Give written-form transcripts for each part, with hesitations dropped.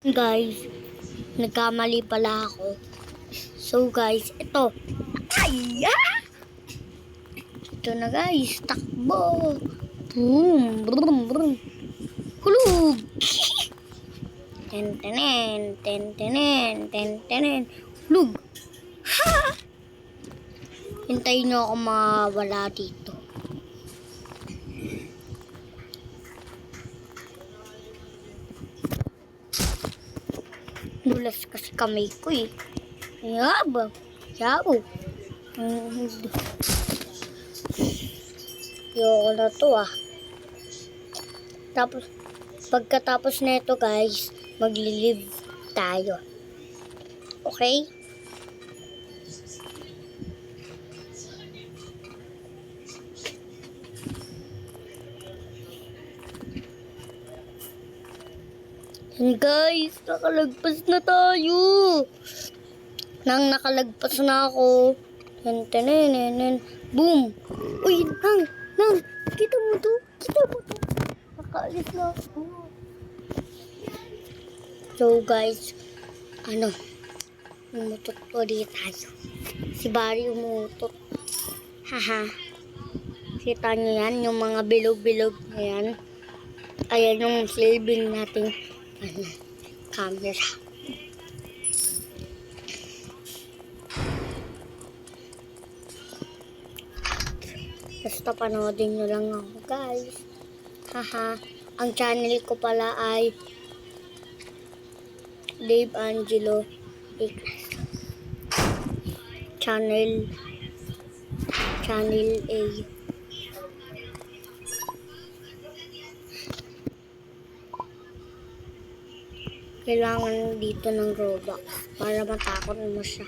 Guys, nagkamali pala ako. So guys, ito. Ay! Ah! Ito na guys, takbo. Boom, brum, brum. Hulog. Ten, tenen. Hulog. Ha! Hintayin nyo ako mawala dito. Dulas kasi kamay ko eh. Yaba. Yabo. Ayoko na to ah. Tapos, pagkatapos na ito guys, magli-live tayo. Okay? And guys, nakalagpas na tayo. Nang nakalagpas na ako. Ten. Boom. Uy, nang. Kita mo to? Nakaalis na ako. So guys, umutot ulit tayo. Si Barry umutot. Haha. Kita niyo yan, yung mga bilog-bilog na yan. Ayan yung saving natin. Camera. Basta panoodin nyo lang ako guys. Haha. Ang channel ko pala ay Dave Angelo Iglesia. Channel A. Kailangan dito ng Robux para matakot mo siya.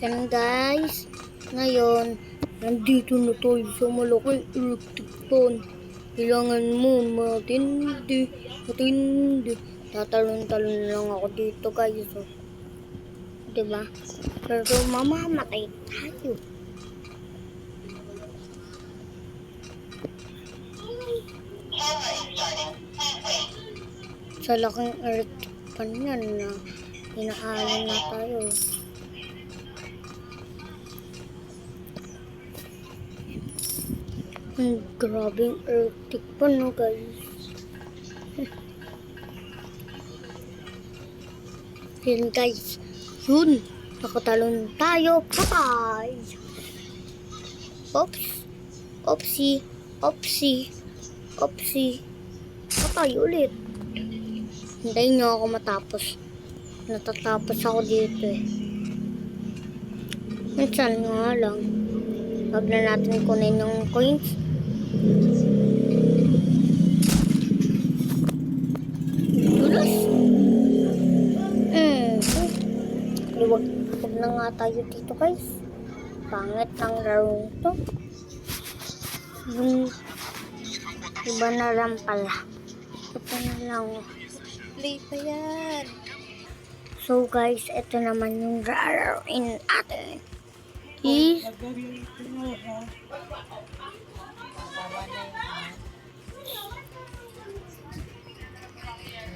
And guys, ngayon, nandito na tayo sa malaking electric fan. Kailangan mo matindi. Tatalon-talon lang ako dito guys. Oh. Diba? Pero mamamatay tayo. Sa laking electric fan yan na inaalan na tayo. Grabing electric pa no guys. Yan guys. Yun. Nakatalon tayo. Patay. Oopsie. Patay ulit. Hintayin nyo ako matapos. Natatapos ako dito eh. Minsan nga lang. Wag na natin kunin yung coins. Dulas. Wag na nga tayo dito guys. Pangit ang larong to. Yung iba na lang pala. Ito na lang. Play pa yan. So guys, ito naman yung laruin natin. Is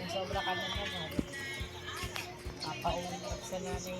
Sobra ka na naman. Papaunod sa nanay.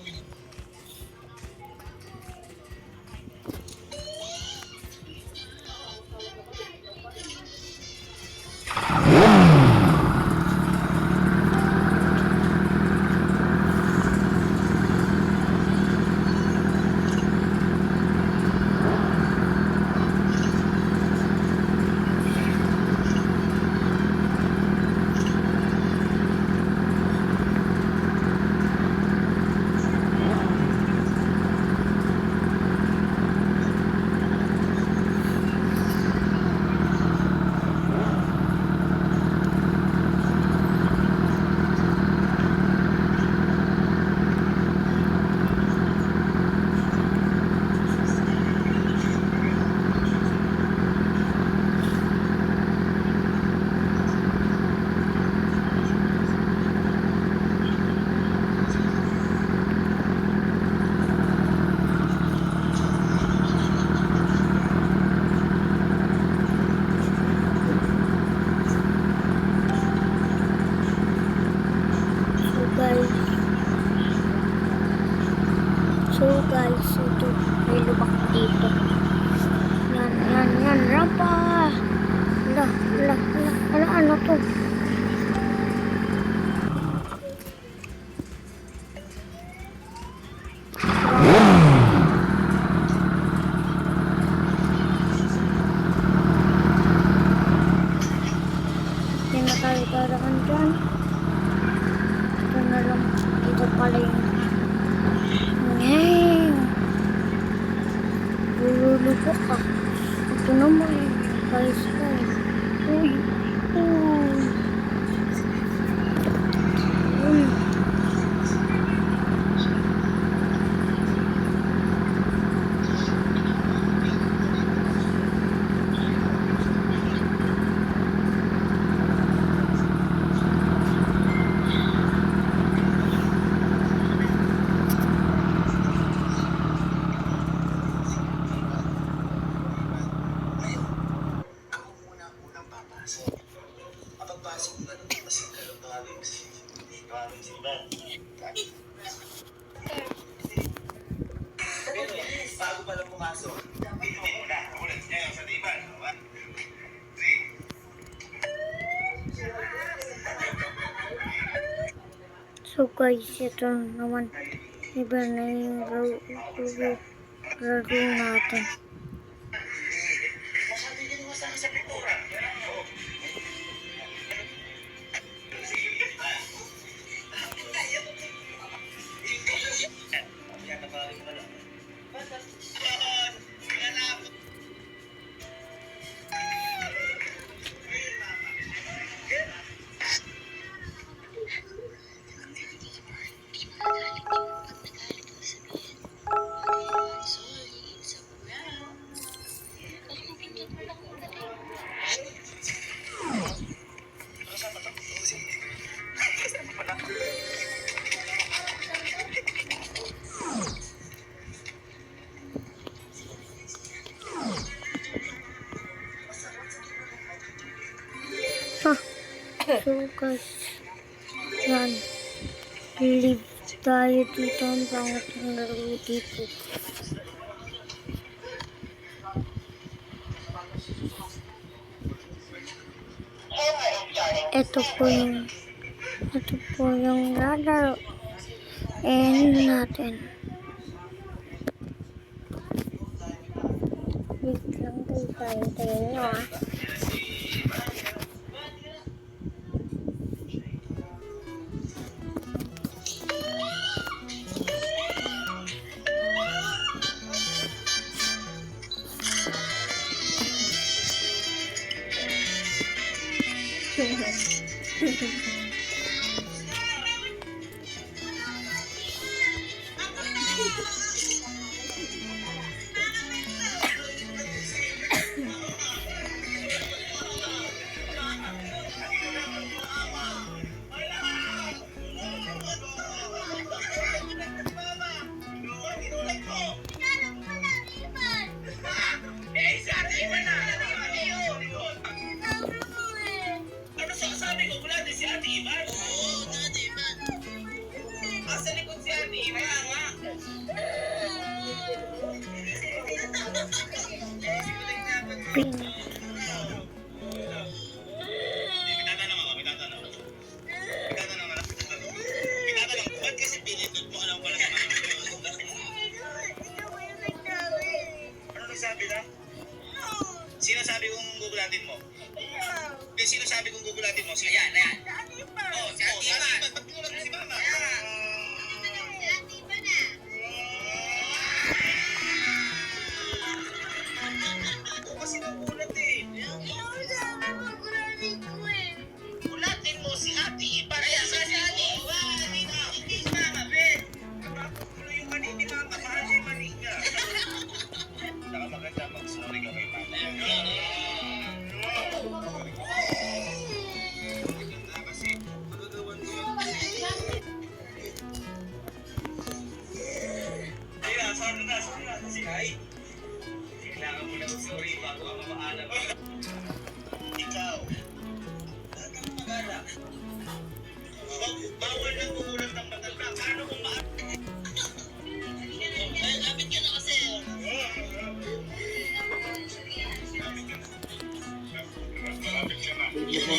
to. Hindi na tayo darakan dyan. Ito na lang. Ito pala yung ngayon. Lulupo ka. Ito naman. Guys, guys. Uy. Uy. Uy. Bago pa lang pumasok, dito mo muna. Ulit, ngayon sa diban. 1, 2, 3. So guys, ito naman. Iba na yung laro natin. Masabi ka naman sa akin sa pintura. So guys, yan. Live tayo dito. Ang bangat ng laro dito. Ito po yung lalaro. Natin. Wait lang tayo. Tayo nyo ah. Ano sasabi ko? Wala din si Ate Ivan. Oo, Ate Ivan. Asa likod si Ate Ivan? Kaya nga. Pin. Ba't kasi pinindot mo? Alam ko lang naman. Ano nagsabi na? Sino sabi kong gugulatin mo? Sino sabi kong gugulatin mo? Si Ayan, ayan. Oh, si Ate Ivan. Ba't pinulat mo si Mama? Ako kasi nagulat eh. Gulatin mo si Ate Ivan. Kaya sa si Ate Ivan. Hindi si Mama, be. Napapulo yung mani ni Mama. Mahal yung mani niya. Saka maganda mag-sorry ka kay Mama. Kasi magagawan mo yun.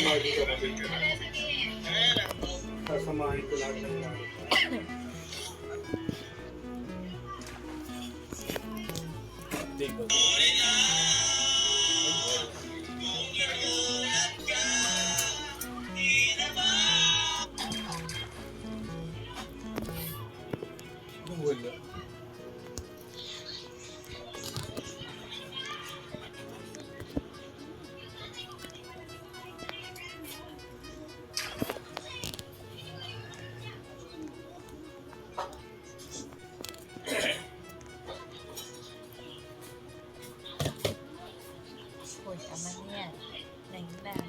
Barbie ka kasi. Sasamahin ko lahat ng mga. Hindi ko. Wala. Uy, tama na yan. Nine lang.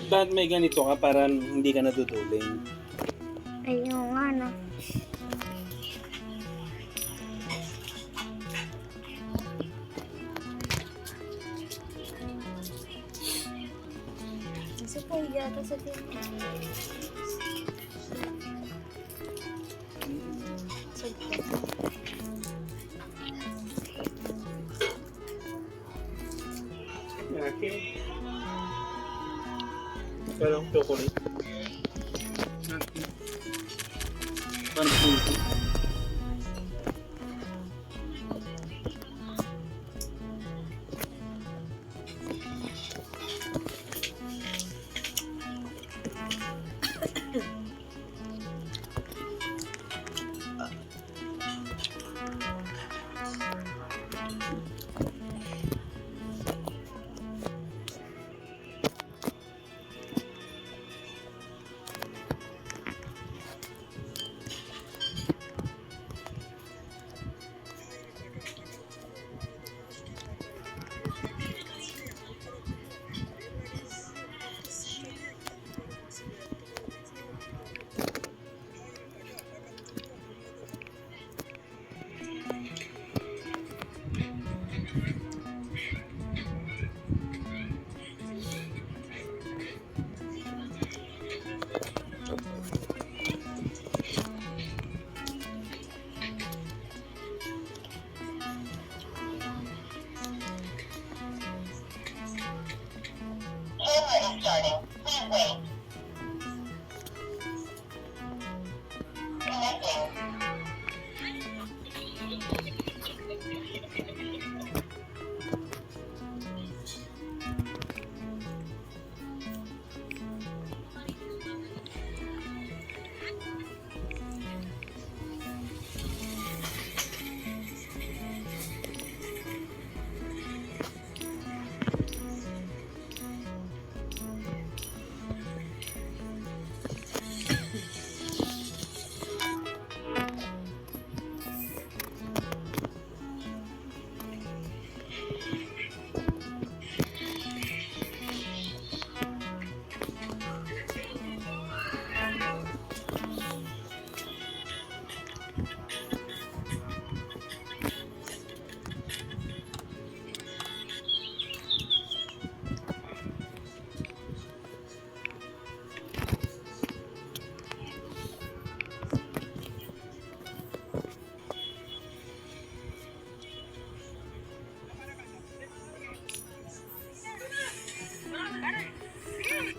Ba't may ganito ka para hindi ka naduduling? Ayun nga, no. Kasi pa yata sa tingin. Akin. Parang chocolate. Akin. Parang pulpo.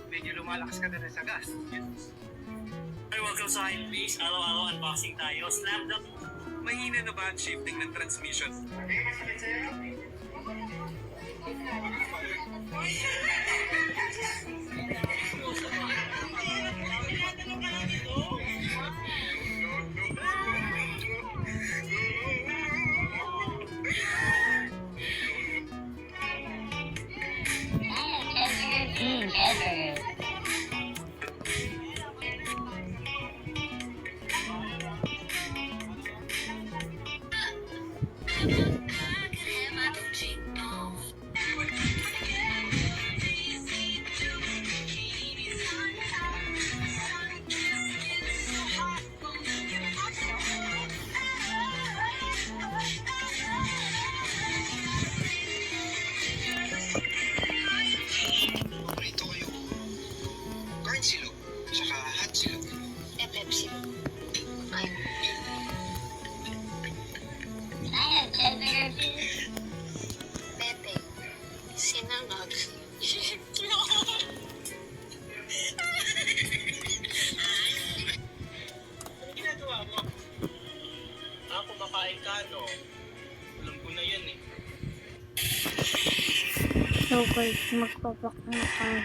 Medyo lumalakas ka na sa gas. welcome sa Hypebeast. Araw-araw unboxing tayo. Slam dunk. Mahina na ba ang shifting ng transmission? Paborito ko yung corn silog, tsaka hot silog. Pepsi. Pepe. Sinangag. Ano ginagawa mo? Kumakain ka, no? Alam ko na yan eh. So guys, magpapak na tayo.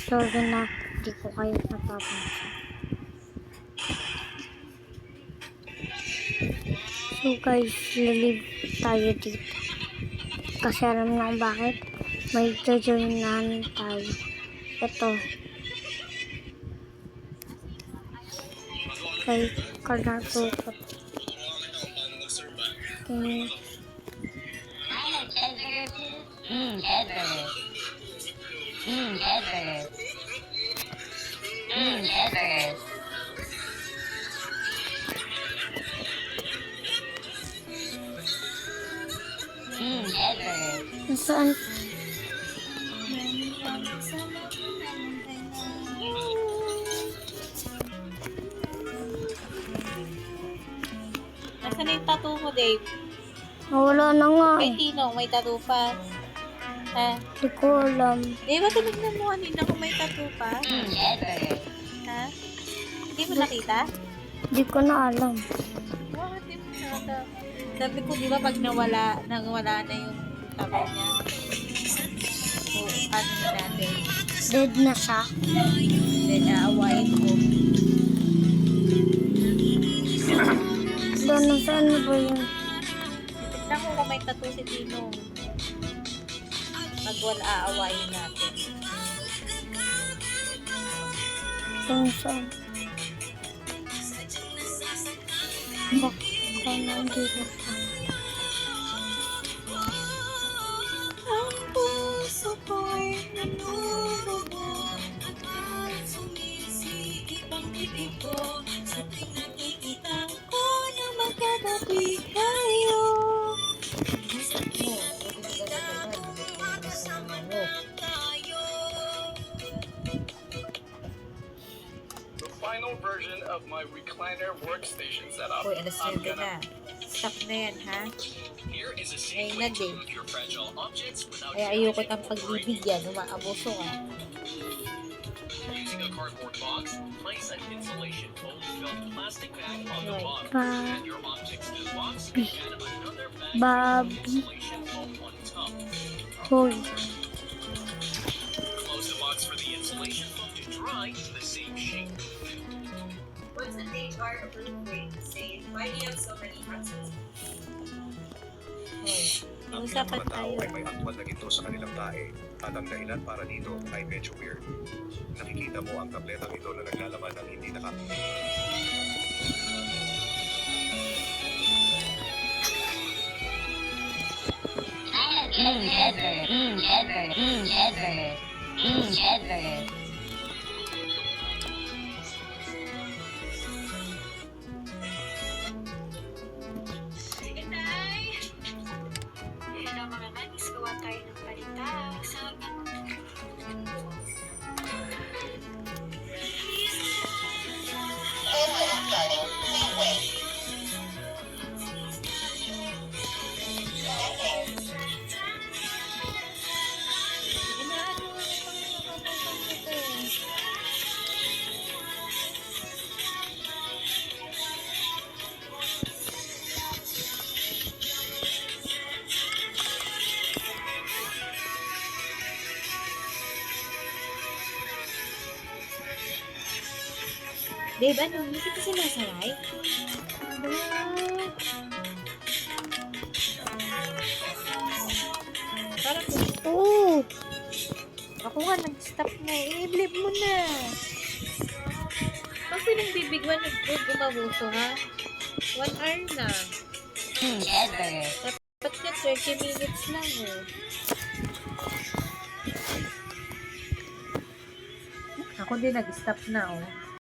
Sorry na, di ko kayo napapansin. So guys, lalib tayo dito. Kasi alam niyo kung bakit? May jojoinan tayo. Ito. Kay Karnatukot. Okay. Nasaan? Nasaan na yung tattoo mo, Dave? Wala na nga Kay eh. Tino, may tattoo pa. Ha? Di ko alam. Dave, ba tinignan mo kanina kung may tattoo pa? Ha? Hindi mo nakita? Di ko na alam. Bakit di mo nakita? Sabi ko, di ba pag nawala na yung tattoo niya? So, ano na natin? Dead na siya. Then, aawain ko. Doon, nasaan na ba yun? Tignan ko kung may tattoo si Tino. Pag wala, aawain natin. Doon saan? Baka nandito siya. Ang puso ko'y nanunubog at parang sumisig ang bibig ko sa tuwing nakikita ko na magkatabi tayo. The final version of my recliner workstation setup. Uy, alas 9 na. Stop na yan, ha? Here is a Ngayon safe na way to din. move your fragile objects without Kaya ayoko kang pagbibigyan. Umaabuso ka. using a cardboard box. Place an insulation foam-filled plastic bag on the Right. bottom. Ba- Add your objects to the box and add another bag of Babi. insulation foam on top. Hoy. Close the box for the insulation foam to dry to the same shape. Once an HR approved rate, say, why do you have so many houses? Hoy. Ang Usapan mga tao tayo. ay may aktwal na ginto sa kanilang tae at ang dahilan para dito ay medyo weird. Nakikita mo ang tabletang ito na naglalaman ng hindi naka... Hello mga manis, gawa tayo ng palita. Babe, ano? Hindi kita sinasaray? Parang Oo. ako nga nag-stop na. I-blip mo na. Pag pinagbibigwan, gumabuso ha? 1 hour na. Dapat nga 30 minutes lang eh. Ako din nag-stop na oh.